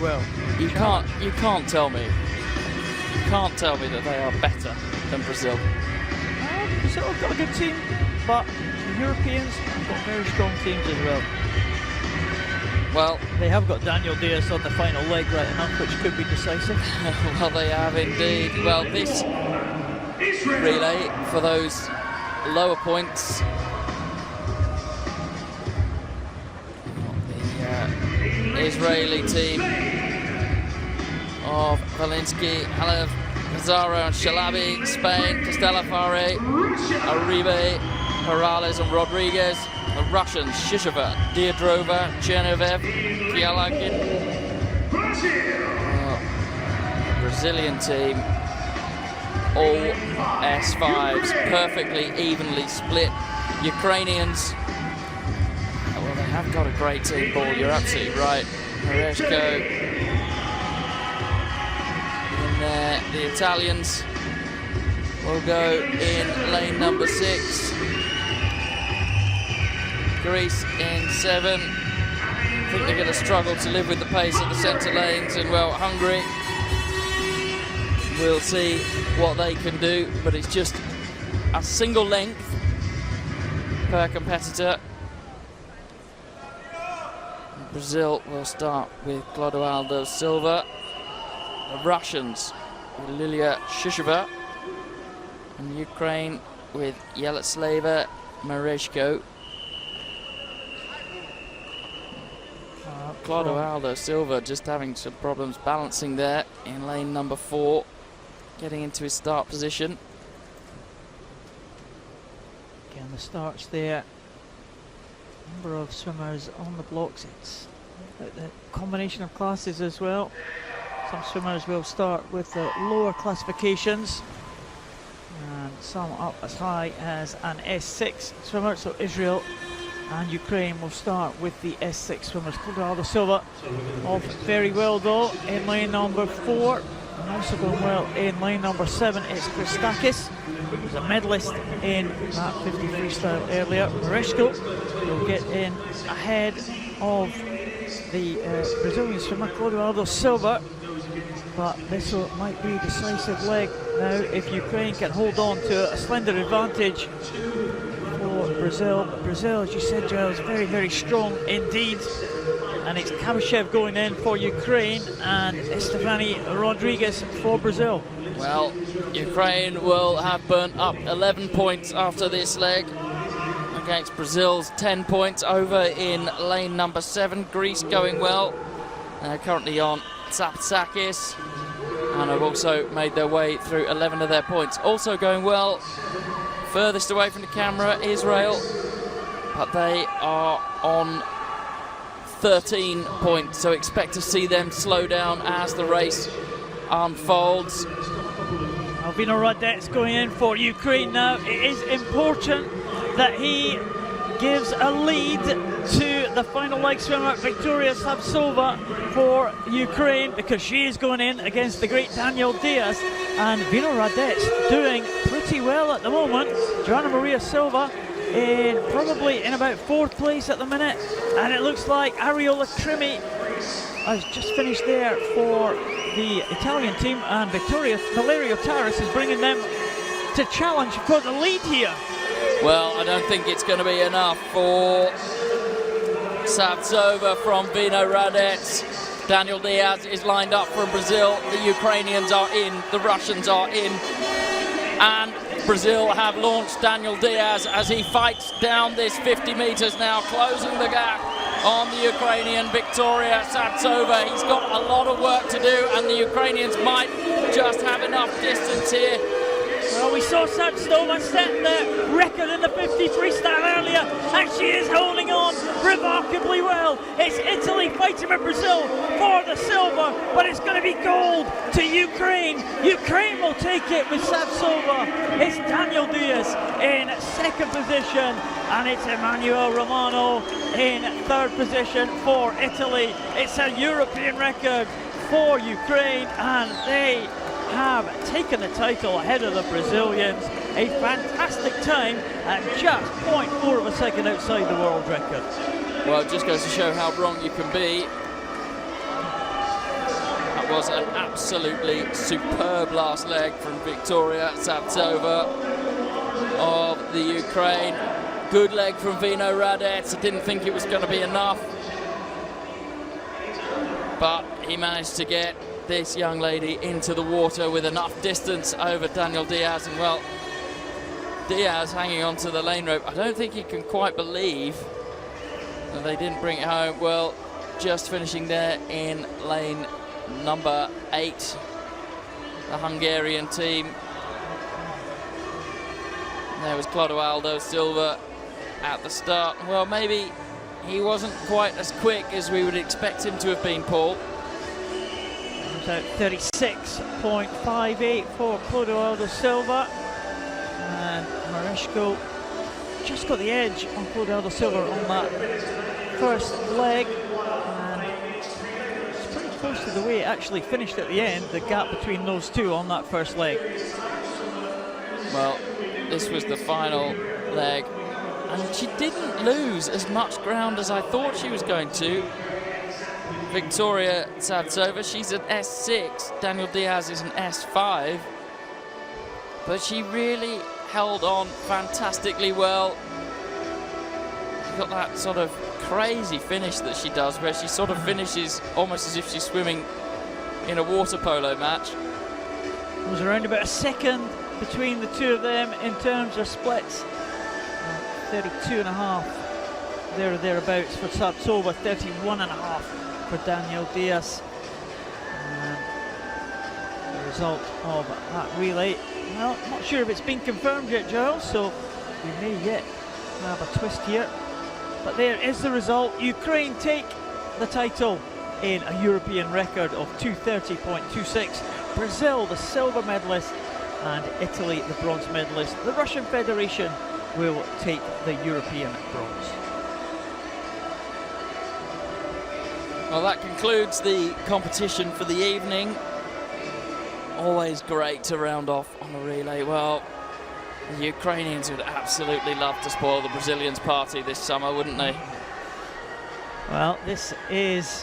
well. You can't tell me that they are better than Brazil. Brazil have got a good team, but the Europeans have got very strong teams as well. Well, they have got Daniel Diaz on the final leg right enough, which could be decisive. Well, they have indeed. Well, this relay for those lower points. The Israeli team of Valinsky, Halev, Pizarro and Shalabi, Spain, Castellafare, Aribe, Perales and Rodriguez. The Russians, Shishova, Diadrova, Chernovev, Kialagin. Brazilian team, all S5s, perfectly evenly split. Ukrainians, well, they have got a great team ball, you're absolutely right. Mareshko in there. The Italians will go in lane number 6. Greece in 7. I think they're going to struggle to live with the pace of the centre lanes, and well, Hungary, we'll see what they can do, but it's just a single length per competitor. Brazil will start with Clodoaldo Silva. The Russians with Lilia Shishova, and Ukraine with Yelislava Mereshko. Clodoaldo Silva just having some problems balancing there in lane number 4, getting into his start position. Again, the starts there. Number of swimmers on the blocks. It's the combination of classes as well. Some swimmers will start with the lower classifications, and some up as high as an S6 swimmer. So Israel and Ukraine will start with the S6 swimmers. Clodoaldo Silva off very well though in lane number 4, and also going well in lane number 7 is Christakis, who's a medalist in that 50 freestyle earlier. Mereshko will get in ahead of the Brazilian swimmer Clodoaldo Silva, but this might be a decisive leg now if Ukraine can hold on to a slender advantage for Brazil. But Brazil, as you said, Joel, is very, very strong indeed. And it's Kabashev going in for Ukraine and Estefani Rodriguez for Brazil. Well, Ukraine will have burnt up 11 points after this leg against Brazil's 10 points over in lane number 7. Greece going well. They're currently on Tsapsakis and have also made their way through 11 of their points. Also going well, furthest away from the camera, Israel, but they are on 13 points, so expect to see them slow down as the race unfolds. Albino Radet's going in for Ukraine now. It is important that he gives a lead to the final leg swimmer Victoria Savtsova for Ukraine, because she is going in against the great Daniel Diaz, and Vino Radet's doing pretty well at the moment. Joanna Maria Silva probably in about 4th place at the minute, and it looks like Ariola Trimi has just finished there for the Italian team, and Valerio Taras is bringing them to challenge for the lead here. Well, I don't think it's going to be enough for Savtsova from Vino Radet. Daniel Diaz is lined up from Brazil. The Ukrainians are in, the Russians are in, and Brazil have launched Daniel Diaz as he fights down this 50 meters now, closing the gap on the Ukrainian Victoria Savtsova. He's got a lot of work to do, and the Ukrainians might just have enough distance here. Well, we saw Savtsova set the record in the 50 freestyle earlier, and she is holding on remarkably well. It's Italy fighting with Brazil for the silver, but it's going to be gold to Ukraine. Ukraine will take it with Savtsova. It's Daniel Diaz in 2nd position, and it's Emmanuel Romano in 3rd position for Italy. It's a European record for Ukraine, and they have taken the title ahead of the Brazilians. A fantastic time, and just 0.4 of a second outside the world record. Well, it just goes to show how wrong you can be. was an absolutely superb last leg from Victoria Savtsova of the Ukraine. Good leg from Vino Radets. I didn't think it was going to be enough, but he managed to get this young lady into the water with enough distance over Daniel Diaz. And well, Diaz hanging onto the lane rope. I don't think he can quite believe that they didn't bring it home. Well, just finishing there in lane number 8, the Hungarian team. And there was Clodoaldo Silva at the start. Well, maybe he wasn't quite as quick as we would expect him to have been, Paul. Comes out 36.58 for Clodoaldo Silva. And Mareshko just got the edge on Clodoaldo Silva on that first leg. And it's pretty close to the way it actually finished at the end, the gap between those two on that first leg. Well, this was the final leg, and she didn't lose as much ground as I thought she was going to. Victoria Savtsova, she's an S6, Daniel Diaz is an S5, but she really held on fantastically well. She's got that sort of crazy finish that she does, where she sort of finishes almost as if she's swimming in a water polo match. It was around about a second between the two of them in terms of splits. 32.5 there or thereabouts for Savtsova, 31.5 for Daniel Diaz. And the result of that relay, well, I'm not sure if it's been confirmed yet, Giles, so we may yet have a twist here. But there is the result. Ukraine take the title in a European record of 2:30.26. Brazil, the silver medalist, and Italy, the bronze medalist. The Russian Federation will take the European bronze. Well, that concludes the competition for the evening. Always great to round off on a relay. Well, the Ukrainians would absolutely love to spoil the Brazilians' party this summer, wouldn't they? Well, this is